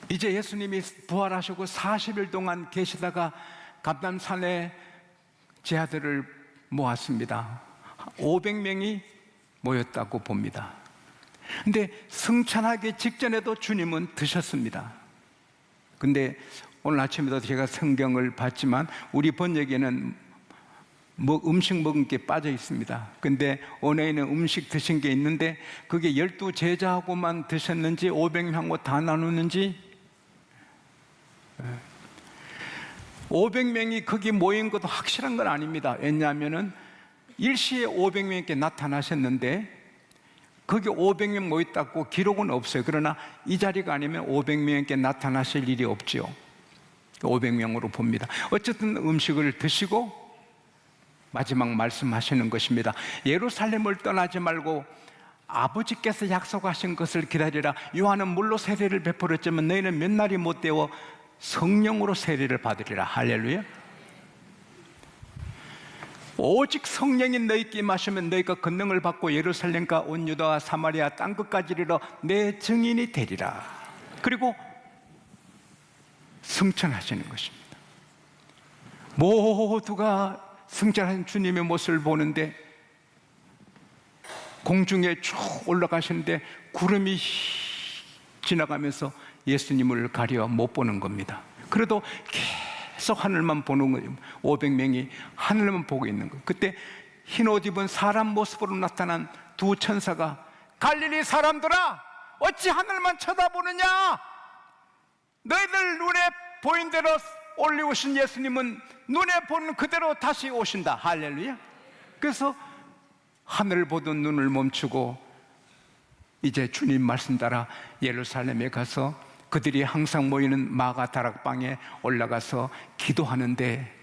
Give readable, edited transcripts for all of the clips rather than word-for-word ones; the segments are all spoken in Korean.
이제 예수님이 부활하시고 40일 동안 계시다가 감람산에 제 아들을 모았습니다. 500명이 모였다고 봅니다. 근데 승천하기 직전에도 주님은 드셨습니다. 근데 오늘 아침에도 제가 성경을 봤지만 우리 번역에는 음식 먹은 게 빠져 있습니다. 근데 원어에는 음식 드신 게 있는데 그게 12 제자하고만 드셨는지 500명하고 다 나누는지 500명이 거기 모인 것도 확실한 건 아닙니다. 왜냐하면 일시에 500명께 나타나셨는데 거기 500명 모였다고 기록은 없어요. 그러나 이 자리가 아니면 500명께 나타나실 일이 없죠. 500명으로 봅니다. 어쨌든 음식을 드시고 마지막 말씀하시는 것입니다. 예루살렘을 떠나지 말고 아버지께서 약속하신 것을 기다리라. 요한은 물로 세례를 베풀었지만 너희는 몇 날이 못 되어 성령으로 세례를 받으리라. 할렐루야. 오직 성령이 너희께 임하시면 너희가 권능을 받고 예루살렘과 온 유다와 사마리아 땅끝까지 이르러 내 증인이 되리라. 그리고 승천하시는 것입니다. 모두가 승천하신 주님의 모습을 보는데 공중에 쭉 올라가시는데 구름이 지나가면서 예수님을 가려 못 보는 겁니다. 그래도 계속 하늘만 보는 거예요. 500명이 하늘만 보고 있는 거예요. 그때 흰옷 입은 사람 모습으로 나타난 두 천사가 갈릴리 사람들아 어찌 하늘만 쳐다보느냐? 너희들 눈에 보인 대로 올리오신 예수님은 눈에 보는 그대로 다시 오신다. 할렐루야. 그래서 하늘을 보던 눈을 멈추고 이제 주님 말씀 따라 예루살렘에 가서 그들이 항상 모이는 마가 다락방에 올라가서 기도하는데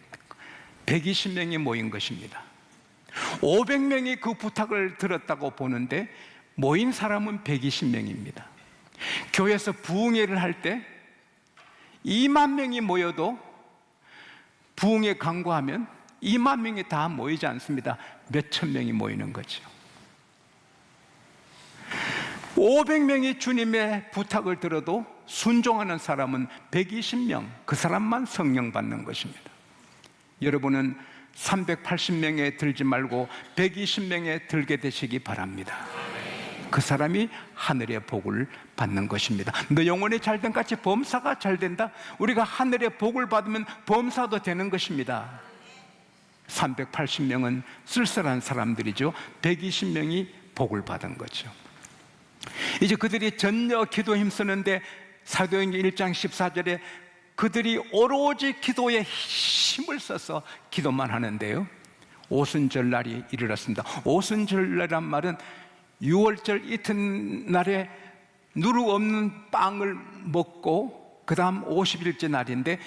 120명이 모인 것입니다. 500명이 그 부탁을 들었다고 보는데 모인 사람은 120명입니다. 교회에서 부흥회를 할 때 2만 명이 모여도 부흥회 강구하면 2만 명이 다 모이지 않습니다. 몇천 명이 모이는 거죠. 500명이 주님의 부탁을 들어도 순종하는 사람은 120명, 그 사람만 성령 받는 것입니다. 여러분은 380명에 들지 말고 120명에 들게 되시기 바랍니다. 그 사람이 하늘의 복을 받는 것입니다. 너 영혼이 잘된 같이 범사가 잘 된다. 우리가 하늘의 복을 받으면 범사도 되는 것입니다. 380명은 쓸쓸한 사람들이죠. 120명이 복을 받은 거죠. 이제 그들이 전혀 기도 힘쓰는데 사도행전 1장 14절에 그들이 오로지 기도에 힘을 써서 기도만 하는데요, 오순절날이 이르렀습니다. 오순절날이란 말은 6월절 이튿날에 누룩 없는 빵을 먹고 그 다음 50일째 날인데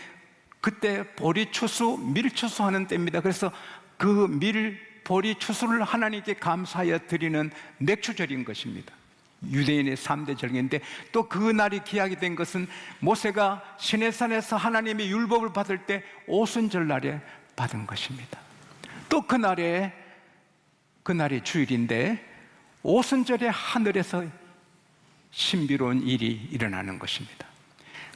그때 보리추수, 밀추수 하는 때입니다. 그래서 그 보리추수를 하나님께 감사하여 드리는 맥추절인 것입니다. 유대인의 3대 절기인데 또 그 날이 기약이 된 것은 모세가 시내산에서 하나님의 율법을 받을 때 오순절날에 받은 것입니다. 또 그날이 주일인데 오순절에 하늘에서 신비로운 일이 일어나는 것입니다.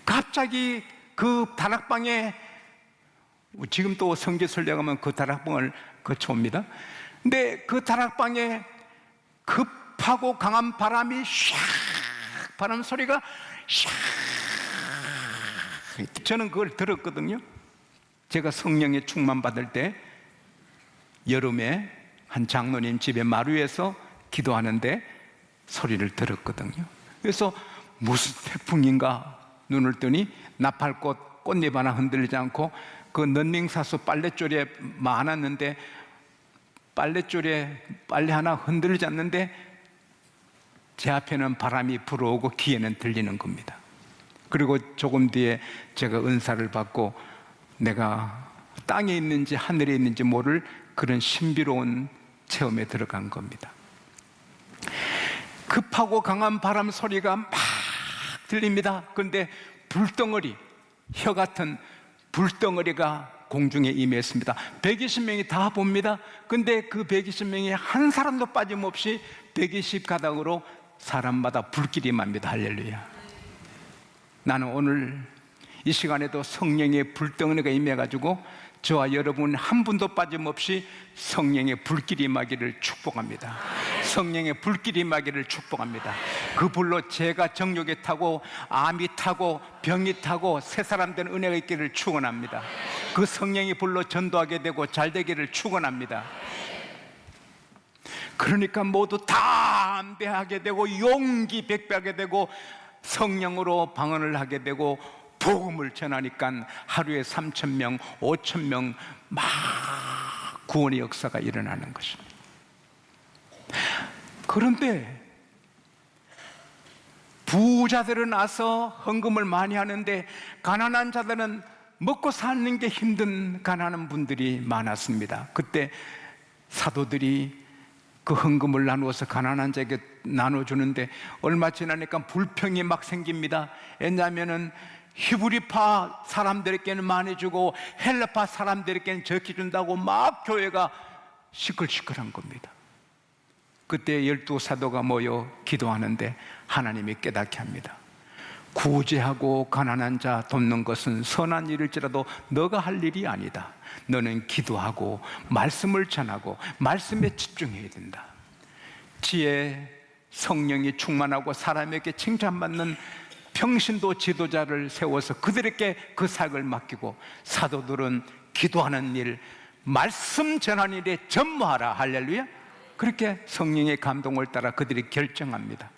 갑자기 그 다락방에, 지금 또 성지순례 가면 그 다락방을 거쳐옵니다. 근데 그 다락방에 급하고 강한 바람이 샥, 바람 소리가 샥, 저는 그걸 들었거든요. 제가 성령의 충만 받을 때 여름에 한 장로님 집에 마루에서 기도하는데 소리를 들었거든요. 그래서 무슨 태풍인가 눈을 뜨니 나팔꽃 꽃잎 하나 흔들리지 않고 그 넌닝사수 빨랫줄에 많았는데 빨랫줄에 빨래 하나 흔들리지 않는데 제 앞에는 바람이 불어오고 귀에는 들리는 겁니다. 그리고 조금 뒤에 제가 은사를 받고 내가 땅에 있는지 하늘에 있는지 모를 그런 신비로운 체험에 들어간 겁니다. 급하고 강한 바람 소리가 막 들립니다. 그런데 불덩어리, 혀 같은 불덩어리가 공중에 임했습니다. 120명이 다 봅니다. 근데 그 120명이 한 사람도 빠짐없이 120가닥으로 사람마다 불길이 맙니다. 할렐루야. 나는 오늘 이 시간에도 성령의 불덩어리가 임해가지고 저와 여러분 한 분도 빠짐없이 성령의 불길이 임하기를 축복합니다. 성령의 불길이 임하기를 축복합니다. 그 불로 죄가 정욕에 타고 암이 타고 병이 타고 새 사람 된 은혜가 있기를 축원합니다. 그 성령의 불로 전도하게 되고 잘 되기를 축원합니다. 그러니까 모두 담대하게 되고 용기 백배하게 되고 성령으로 방언을 하게 되고 복음을 전하니까 하루에 3,000명, 5,000명 막 구원의 역사가 일어나는 것입니다. 그런데 부자들은 와서 헌금을 많이 하는데 가난한 자들은 먹고 사는 게 힘든 가난한 분들이 많았습니다. 그때 사도들이 그 헌금을 나누어서 가난한 자에게 나눠주는데 얼마 지나니까 불평이 막 생깁니다. 왜냐하면은 히브리파 사람들에게는 많이 주고 헬라파 사람들에게는 적게 준다고 막 교회가 시끌시끌한 겁니다. 그때 12사도가 모여 기도하는데 하나님이 깨닫게 합니다. 구제하고 가난한 자 돕는 것은 선한 일일지라도 너가 할 일이 아니다. 너는 기도하고 말씀을 전하고 말씀에 집중해야 된다. 지혜, 성령이 충만하고 사람에게 칭찬받는 평신도 지도자를 세워서 그들에게 그 사역을 맡기고 사도들은 기도하는 일, 말씀 전하는 일에 전무하라. 할렐루야. 그렇게 성령의 감동을 따라 그들이 결정합니다.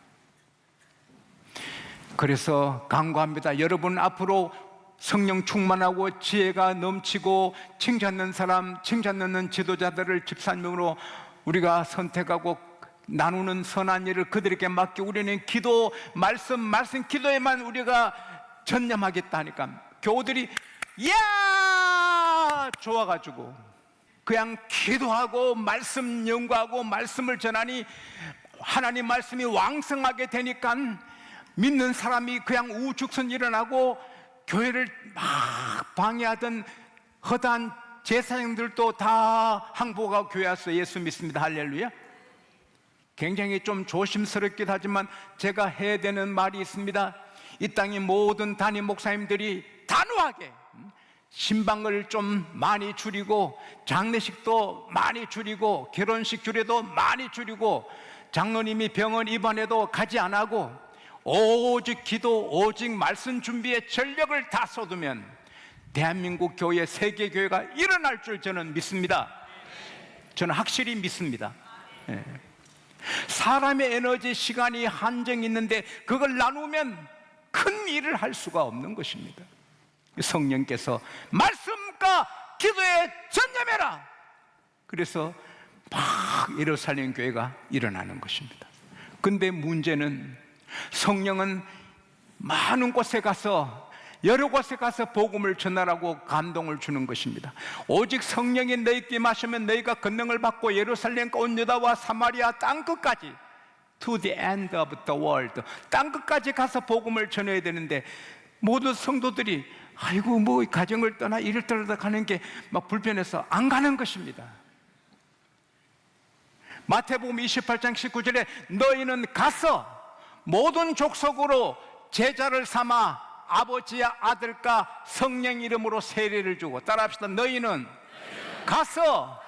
그래서 간구합니다. 여러분 앞으로 성령 충만하고 지혜가 넘치고 칭찬받는 사람, 칭찬받는 지도자들을 집사님으로 우리가 선택하고 나누는 선한 일을 그들에게 맡기고 우리는 기도, 말씀 기도에만 우리가 전념하겠다 하니까 교우들이 이야 좋아가지고 그냥 기도하고 말씀 연구하고 말씀을 전하니 하나님 말씀이 왕성하게 되니까 믿는 사람이 그냥 우죽선 일어나고 교회를 막 방해하던 허다한 제사장들도 다 항복하고 교회 와서 예수 믿습니다. 할렐루야. 굉장히 좀 조심스럽긴 하지만 제가 해야 되는 말이 있습니다. 이 땅의 모든 담임 목사님들이 단호하게 신방을 좀 많이 줄이고 장례식도 많이 줄이고 결혼식 규례도 많이 줄이고 장로님이 병원 입원해도 가지 안 하고 오직 기도, 오직 말씀 준비에 전력을 다 쏟으면 대한민국 교회, 세계 교회가 일어날 줄 저는 믿습니다. 저는 확실히 믿습니다. 사람의 에너지, 시간이 한정이 있는데 그걸 나누면 큰 일을 할 수가 없는 것입니다. 성령께서 말씀과 기도에 전념해라. 그래서 막 예루살렘 교회가 일어나는 것입니다. 근데 문제는 성령은 많은 곳에 가서 여러 곳에 가서 복음을 전하라고 감동을 주는 것입니다. 오직 성령이 너희께 마시면 너희가 권능을 받고 예루살렘과 온 유다와 사마리아 땅끝까지 to the end of the world 땅끝까지 가서 복음을 전해야 되는데 모든 성도들이 아이고 뭐 가정을 떠나 일을 떠나 가는 게 막 불편해서 안 가는 것입니다. 마태복음 28장 19절에 너희는 가서 모든 족속으로 제자를 삼아 아버지와 아들과 성령 이름으로 세례를 주고 따라합시다. 너희는 가서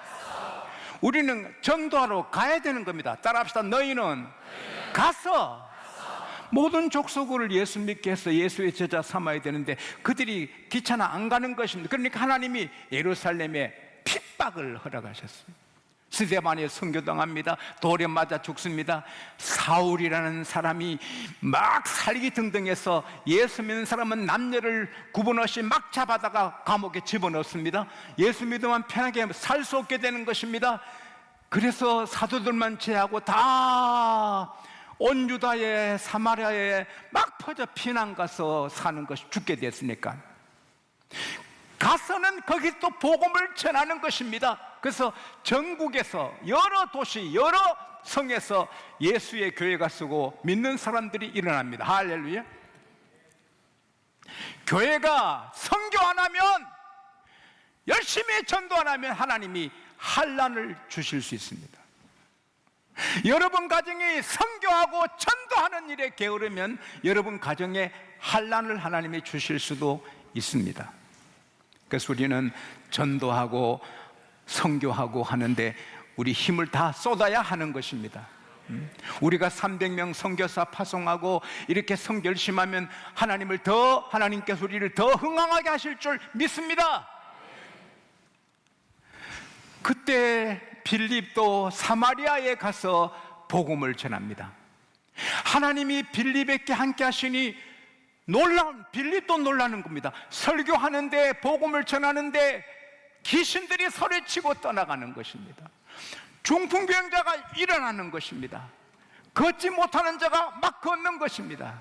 우리는 전도하러 가야 되는 겁니다. 따라합시다. 너희는 가서 모든 족속을 예수 믿게 해서 예수의 제자 삼아야 되는데 그들이 귀찮아 안 가는 것입니다. 그러니까 하나님이 예루살렘에 핍박을 허락하셨습니다. 스데반에 선교당합니다. 돌에 맞아 죽습니다. 사울이라는 사람이 막 살기 등등해서 예수 믿는 사람은 남녀를 구분 없이 막 잡아다가 감옥에 집어넣습니다. 예수 믿으면 편하게 살 수 없게 되는 것입니다. 그래서 사도들만 제하고 다 온 유다에 사마리아에 막 퍼져 피난 가서 사는 것이 죽게 됐으니까 가서는 거기 또 복음을 전하는 것입니다. 그래서 전국에서 여러 도시 여러 성에서 예수의 교회가 쓰고 믿는 사람들이 일어납니다. 할렐루야. 교회가 선교 안 하면 열심히 전도 안 하면 하나님이 환난을 주실 수 있습니다. 여러분 가정이 선교하고 전도하는 일에 게으르면 여러분 가정에 환난을 하나님이 주실 수도 있습니다. 그래서 우리는 전도하고 선교하고 하는데 우리 힘을 다 쏟아야 하는 것입니다. 우리가 300명 선교사 파송하고 이렇게 선교 열심히 하면 하나님께서 우리를 더 흥왕하게 하실 줄 믿습니다. 그때 빌립도 사마리아에 가서 복음을 전합니다. 하나님이 빌립에게 함께 하시니 빌립도 놀라는 겁니다. 설교하는데, 복음을 전하는데 귀신들이 소리치고 떠나가는 것입니다. 중풍병자가 일어나는 것입니다. 걷지 못하는 자가 막 걷는 것입니다.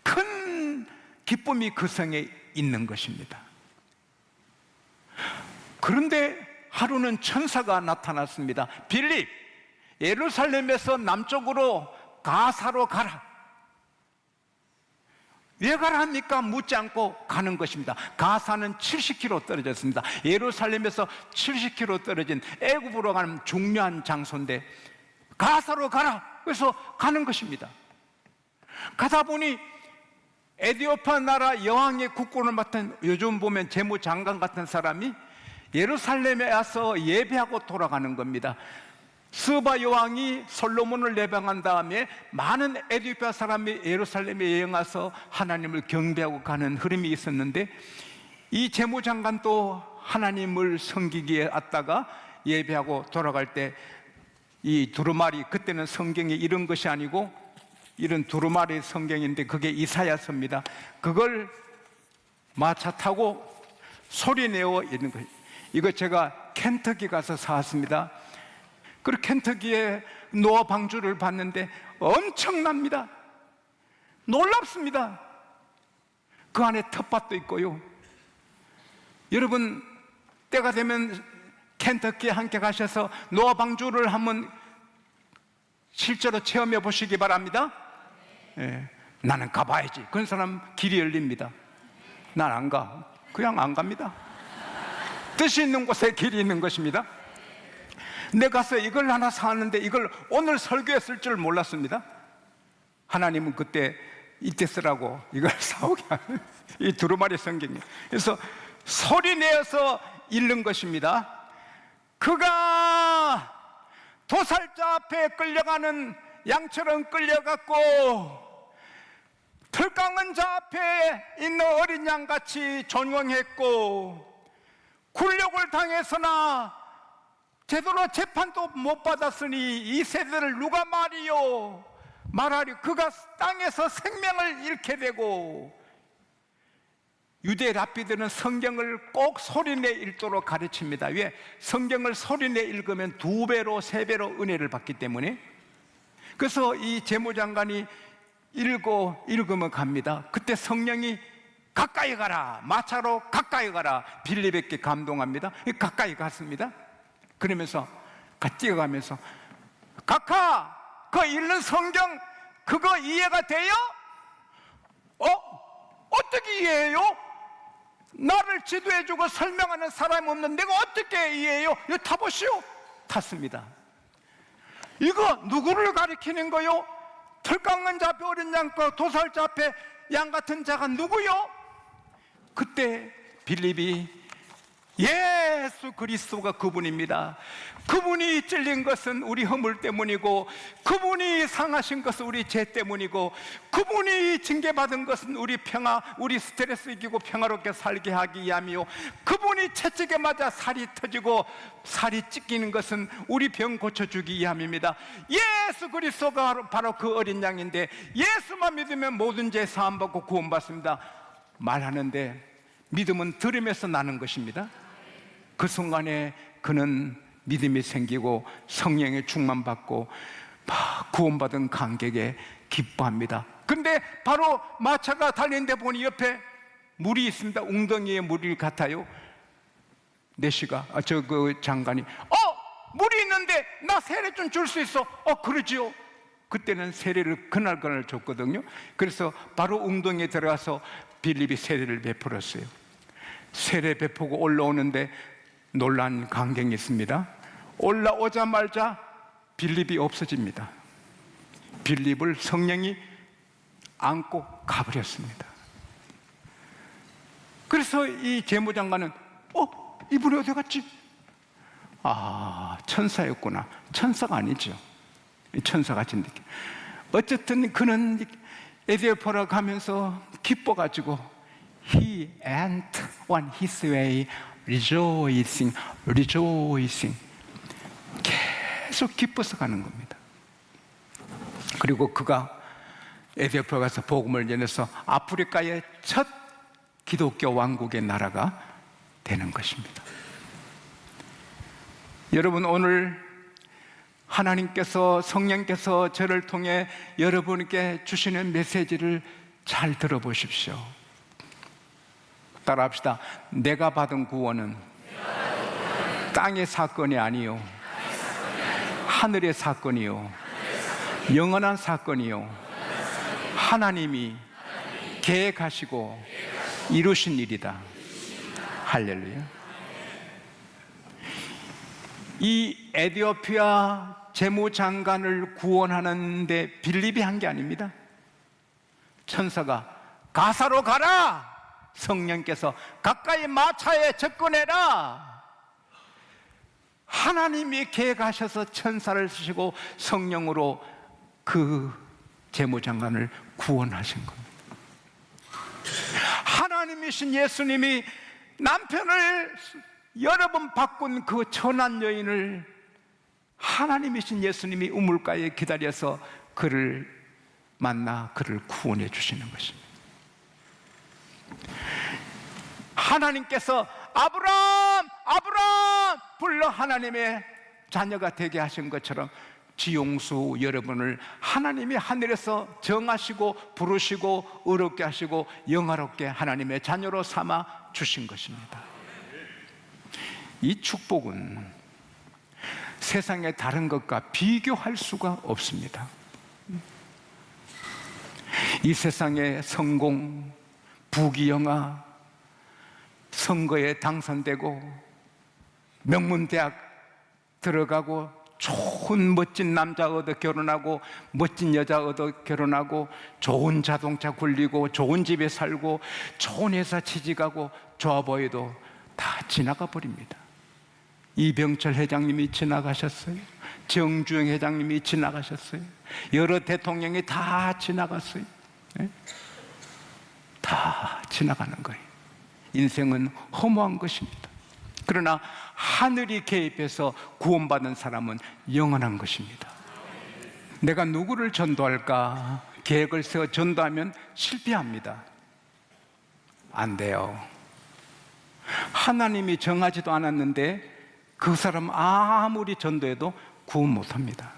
큰 기쁨이 그 성에 있는 것입니다. 그런데 하루는 천사가 나타났습니다. 빌립, 예루살렘에서 남쪽으로 가사로 가라. 왜 가라 합니까? 묻지 않고 가는 것입니다. 가사는 70km 떨어졌습니다. 예루살렘에서 70km 떨어진 애굽으로 가는 중요한 장소인데 가사로 가라. 그래서 가는 것입니다. 가다 보니 에디오피아 나라 여왕의 국권을 맡은, 요즘 보면 재무장관 같은 사람이 예루살렘에 와서 예배하고 돌아가는 겁니다. 스바 여왕이 솔로몬을 예배한 다음에 많은 에디오피아 사람이 예루살렘에 여행 와서 하나님을 경배하고 가는 흐름이 있었는데, 이 재무장관도 하나님을 섬기기에 왔다가 예배하고 돌아갈 때 이 두루마리, 그때는 성경에 이런 것이 아니고 이런 두루마리 성경인데 그게 이사야서입니다. 그걸 마차 타고 소리내어 있는 거예요. 이거 제가 켄터키 가서 사왔습니다. 그리고 켄터키에 노아 방주를 봤는데 엄청납니다. 놀랍습니다. 그 안에 텃밭도 있고요. 여러분 때가 되면 켄터키에 함께 가셔서 노아 방주를 한번 실제로 체험해 보시기 바랍니다. 예, 나는 가봐야지. 그런 사람 길이 열립니다. 난 안 가. 그냥 안 갑니다. 뜻이 있는 곳에 길이 있는 것입니다. 내가 가서 이걸 하나 사왔는데 이걸 오늘 설교했을 줄 몰랐습니다. 하나님은 그때 이때 쓰라고 이걸 사오게 하는 이 두루마리 성경이. 그래서 소리 내어서 읽는 것입니다. 그가 도살자 앞에 끌려가는 양처럼 끌려갔고 털 깎는 자 앞에 있는 어린 양같이 존경했고 굴욕을 당해서나 제대로 재판도 못 받았으니 이 세대를 누가 말하리. 그가 땅에서 생명을 잃게 되고, 유대 랍비들은 성경을 꼭 소리내 읽도록 가르칩니다. 왜? 성경을 소리내 읽으면 2배로 3배로 은혜를 받기 때문에. 그래서 이 재무장관이 읽으면 갑니다. 그때 성령이 가까이 가라, 마차로 가까이 가라, 빌립에게 감동합니다. 가까이 갔습니다. 그러면서 뛰어가면서 각하, 그 읽는 성경 그거 이해가 돼요? 어떻게 이해해요? 나를 지도해주고 설명하는 사람이 없는 내가 어떻게 이해해요? 이거 타보시오. 탔습니다. 이거 누구를 가리키는 거요? 털 깎는 자 앞에 어린 양, 도살자 앞에 양 같은 자가 누구요? 그때 빌립이 예수 그리스도가 그분입니다. 그분이 찔린 것은 우리 허물 때문이고, 그분이 상하신 것은 우리 죄 때문이고, 그분이 징계받은 것은 우리 스트레스 이기고 평화롭게 살게 하기 위함이요, 그분이 채찍에 맞아 살이 터지고 살이 찢기는 것은 우리 병 고쳐주기 위함입니다. 예수 그리스도가 바로 그 어린 양인데, 예수만 믿으면 모든 죄 사함받고 구원받습니다 말하는데, 믿음은 들음에서 나는 것입니다. 그 순간에 그는 믿음이 생기고 성령의 충만받고 구원받은 관객에 기뻐합니다. 그런데 바로 마차가 달리는데 보니 옆에 물이 있습니다. 웅덩이에 물이 같아요. 내시가 그 장관이 물이 있는데 나 세례 좀 줄 수 있어? 그러지요. 그때는 세례를 그날 줬거든요. 그래서 바로 웅덩이에 들어가서 빌립이 세례를 베풀었어요. 세례 베푸고 올라오는데 놀란 광경이 있습니다. 올라오자마자 빌립이 없어집니다. 빌립을 성령이 안고 가버렸습니다. 그래서 이 재무장관은 이분이 어디 갔지? 천사였구나. 천사가 아니죠. 천사같이 느껴. 어쨌든 그는 에디오피아로 가면서 기뻐가지고 He went on his way rejoicing, rejoicing. 계속 기뻐서 가는 겁니다. 그리고 그가 에디오피아 가서 복음을 전해서 아프리카의 첫 기독교 왕국의 나라가 되는 것입니다. 여러분, 오늘 하나님께서, 성령께서 저를 통해 여러분께 주시는 메시지를 잘 들어보십시오. 따라합시다. 내가 받은 구원은 땅의 사건이 아니요, 하늘의 사건이요, 영원한 사건이요, 하나님이 계획하시고 이루신 일이다. 할렐루야. 이 에티오피아 재무장관을 구원하는데 빌립이 한 게 아닙니다. 천사가 가사로 가라! 성령께서 가까이 마차에 접근해라! 하나님이 계획하셔서 천사를 쓰시고 성령으로 그 재무장관을 구원하신 겁니다. 하나님이신 예수님이 남편을 여러 번 바꾼 그 천한 여인을 하나님이신 예수님이 우물가에 기다려서 그를 만나 그를 구원해 주시는 것입니다. 하나님께서 아브라함, 아브라함 불러 하나님의 자녀가 되게 하신 것처럼 지용수 여러분을 하나님이 하늘에서 정하시고 부르시고 의롭게 하시고 영화롭게 하나님의 자녀로 삼아 주신 것입니다. 이 축복은 세상의 다른 것과 비교할 수가 없습니다. 이 세상의 성공, 부귀영화, 선거에 당선되고 명문대학 들어가고 좋은 멋진 남자 얻어 결혼하고 멋진 여자 얻어 결혼하고 좋은 자동차 굴리고 좋은 집에 살고 좋은 회사 취직하고 좋아 보여도 다 지나가 버립니다. 이병철 회장님이 지나가셨어요. 정주영 회장님이 지나가셨어요. 여러 대통령이 다 지나갔어요. 네? 다 지나가는 거예요. 인생은 허무한 것입니다. 그러나 하늘이 개입해서 구원받은 사람은 영원한 것입니다. 내가 누구를 전도할까 계획을 세워 전도하면 실패합니다. 안 돼요. 하나님이 정하지도 않았는데 그 사람 아무리 전도해도 구원 못합니다.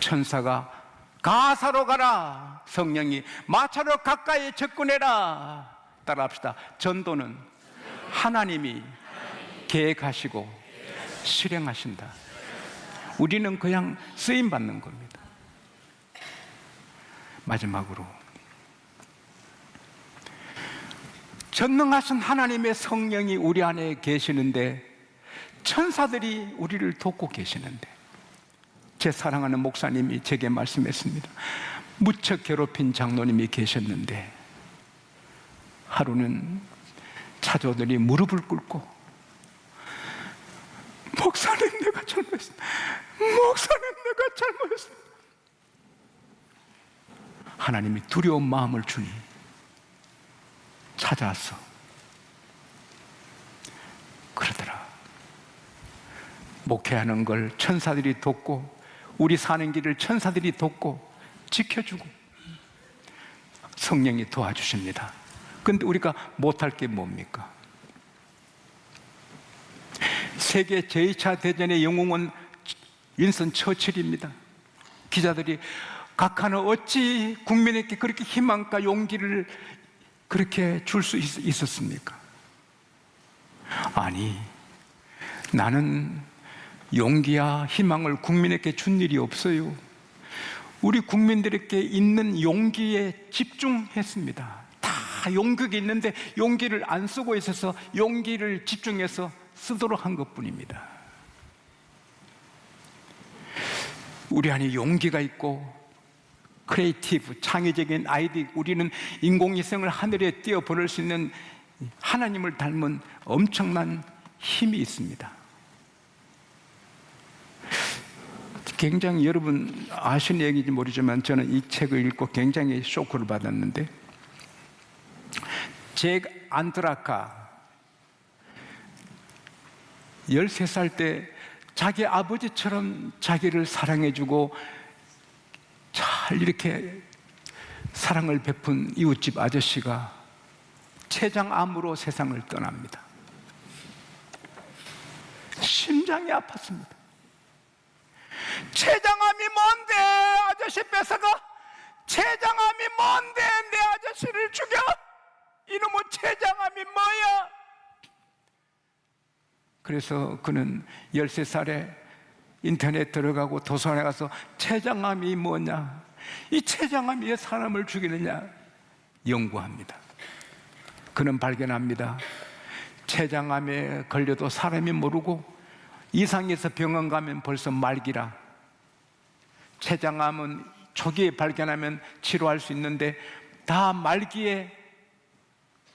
천사가 가사로 가라, 성령이 마차로 가까이 접근해라. 따라합시다. 전도는 하나님이 계획하시고 실행하신다. 우리는 그냥 쓰임 받는 겁니다. 마지막으로 전능하신 하나님의 성령이 우리 안에 계시는데 천사들이 우리를 돕고 계시는데 제 사랑하는 목사님이 제게 말씀했습니다. 무척 괴롭힌 장로님이 계셨는데 하루는 차조들이 무릎을 꿇고 목사님 내가 잘못했습니다. 목사님 내가 잘못했습니다. 하나님이 두려운 마음을 주니 찾아왔어. 그러더라. 목회하는 걸 천사들이 돕고 우리 사는 길을 천사들이 돕고 지켜주고 성령이 도와주십니다. 그런데 우리가 못할 게 뭡니까? 세계 제2차 대전의 영웅은 윈스턴 처칠입니다. 기자들이 각하는 어찌 국민에게 그렇게 희망과 용기를 그렇게 줄 수 있었습니까? 아니, 나는 용기와 희망을 국민에게 준 일이 없어요. 우리 국민들에게 있는 용기에 집중했습니다. 다 용기가 있는데 용기를 안 쓰고 있어서 용기를 집중해서 쓰도록 한 것뿐입니다. 우리 안에 용기가 있고 크리에이티브, 창의적인 아이디, 우리는 인공위성을 하늘에 띄워보낼 수 있는 하나님을 닮은 엄청난 힘이 있습니다. 굉장히 여러분 아시는 얘기인지 모르지만 저는 이 책을 읽고 굉장히 쇼크를 받았는데, 잭 안드라카 13살 때 자기 아버지처럼 자기를 사랑해주고 잘 이렇게 사랑을 베푼 이웃집 아저씨가 췌장암으로 세상을 떠납니다. 심장이 아팠습니다. 췌장암이 뭔데 아저씨 뺏어가? 췌장암이 뭔데 내 아저씨를 죽여? 이놈의 췌장암이 뭐야? 그래서 그는 13살에 인터넷 들어가고 도서관에 가서 췌장암이 뭐냐, 이 췌장암이 왜 사람을 죽이느냐 연구합니다. 그는 발견합니다. 췌장암에 걸려도 사람이 모르고 이상해서 병원 가면 벌써 말기라. 췌장암은 초기에 발견하면 치료할 수 있는데 다 말기에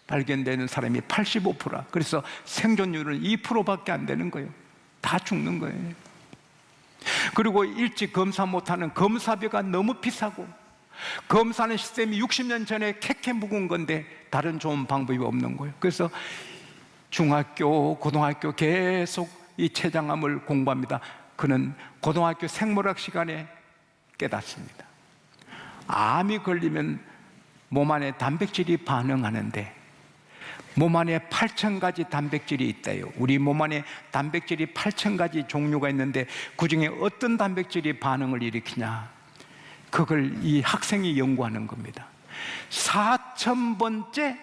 발견되는 사람이 85%. 그래서 생존율은 2%밖에 안 되는 거예요. 다 죽는 거예요. 그리고 일찍 검사 못하는 검사비가 너무 비싸고, 검사하는 시스템이 60년 전에 캐캐 묵은 건데 다른 좋은 방법이 없는 거예요. 그래서 중학교, 고등학교 계속 이 췌장암을 공부합니다. 그는 고등학교 생물학 시간에 깨닫습니다. 암이 걸리면 몸 안에 단백질이 반응하는데 몸 안에 8,000가지 단백질이 있대요. 우리 몸 안에 단백질이 8,000가지 종류가 있는데 그중에 어떤 단백질이 반응을 일으키냐, 그걸 이 학생이 연구하는 겁니다. 4,000번째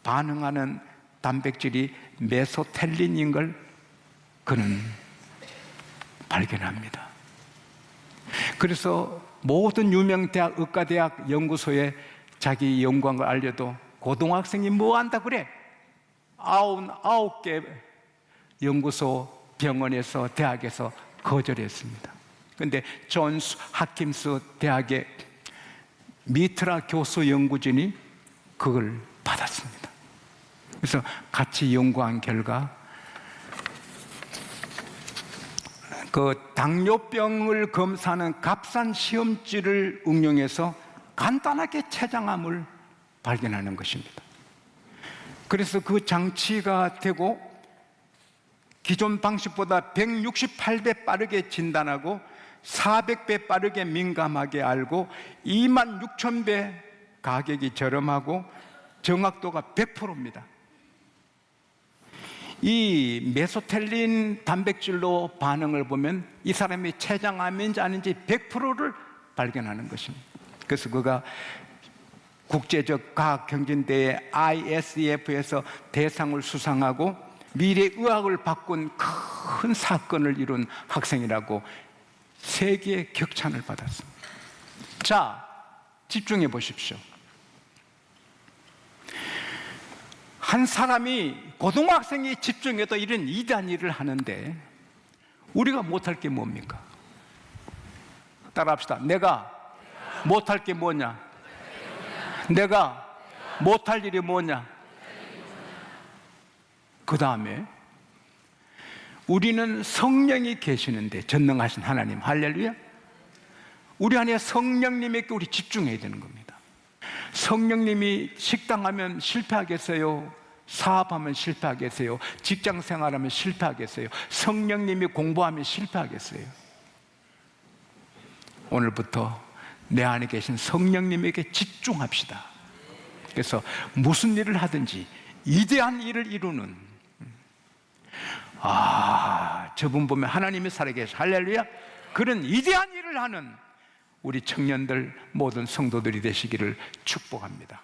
반응하는 단백질이 메소텔린인 걸 그는 발견합니다. 그래서 모든 유명 대학, 의과대학 연구소에 자기 연구한 걸 알려도 고등학생이 뭐 한다 그래? 99개 연구소, 병원에서, 대학에서 거절했습니다. 그런데 존스 핫킨스 대학의 미트라 교수 연구진이 그걸 받았습니다. 그래서 같이 연구한 결과 그 당뇨병을 검사하는 값싼 시험지를 응용해서 간단하게 췌장암을 발견하는 것입니다. 그래서 그 장치가 되고 기존 방식보다 168배 빠르게 진단하고 400배 빠르게 민감하게 알고 26,000배 가격이 저렴하고 정확도가 100%입니다. 이 메소텔린 단백질로 반응을 보면 이 사람이 췌장암인지 아닌지 100%를 발견하는 것입니다. 그래서 그가 국제적 과학경진대회 ISEF에서 대상을 수상하고 미래의학을 바꾼 큰 사건을 이룬 학생이라고 세계의 격찬을 받았습니다. 자, 집중해 보십시오. 한 사람이, 고등학생이 집중해도 이런 이단 일을 하는데 우리가 못할 게 뭡니까? 따라합시다. 내가 못할 게 뭐냐? 내가 못할 일이 뭐냐? 그 다음에 우리는 성령이 계시는데, 전능하신 하나님, 할렐루야. 우리 안에 성령님에게 우리 집중해야 되는 겁니다. 성령님이 식당하면 실패하겠어요? 사업하면 실패하겠어요? 직장 생활하면 실패하겠어요? 성령님이 공부하면 실패하겠어요? 오늘부터 내 안에 계신 성령님에게 집중합시다. 그래서 무슨 일을 하든지 위대한 일을 이루는, 저분 보면 하나님이 살아계셔, 할렐루야. 그런 위대한 일을 하는 우리 청년들, 모든 성도들이 되시기를 축복합니다.